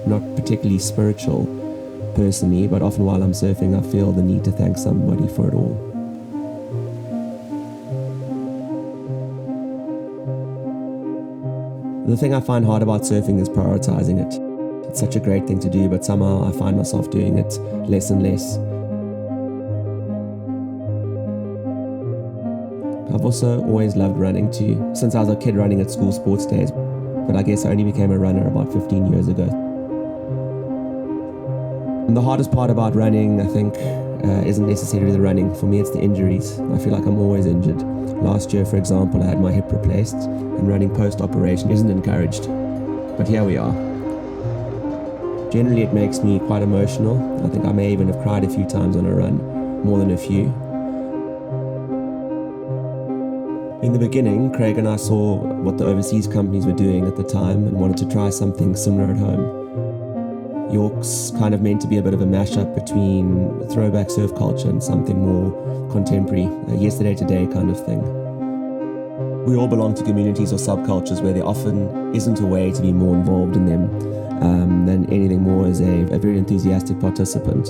not particularly spiritual personally, but often while I'm surfing I feel the need to thank somebody for it all. The thing I find hard about surfing is prioritizing it. It's such a great thing to do, but somehow I find myself doing it less and less. I've also always loved running too, since I was a kid running at school sports days, but I guess I only became a runner about 15 years ago. And the hardest part about running, I think, isn't necessarily the running. For me, it's the injuries. I feel like I'm always injured. Last year, for example, I had my hip replaced, and running post-operation isn't encouraged. But here we are. Generally, it makes me quite emotional. I think I may even have cried a few times on a run, more than a few. In the beginning, Craig and I saw what the overseas companies were doing at the time and wanted to try something similar at home. York's kind of meant to be a bit of a mashup between throwback surf culture and something more contemporary, yesterday today kind of thing. We all belong to communities or subcultures where there often isn't a way to be more involved in them than anything more as a very enthusiastic participant.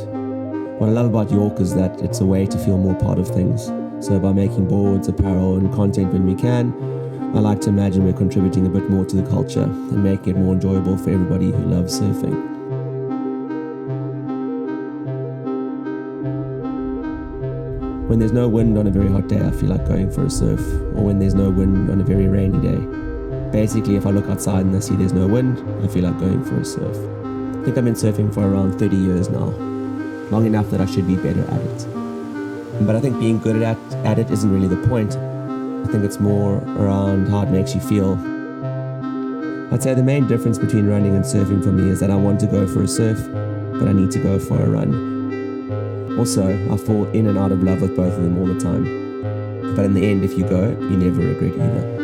What I love about York is that it's a way to feel more part of things. So by making boards, apparel and content when we can, I like to imagine we're contributing a bit more to the culture and making it more enjoyable for everybody who loves surfing. When there's no wind on a very hot day, I feel like going for a surf, or when there's no wind on a very rainy day. Basically, if I look outside and I see there's no wind, I feel like going for a surf. I think I've been surfing for around 30 years now, long enough that I should be better at it. But I think being good at it isn't really the point. I think it's more around how it makes you feel. I'd say the main difference between running and surfing for me is that I want to go for a surf, but I need to go for a run. Also, I fall in and out of love with both of them all the time. But in the end, if you go, you never regret either.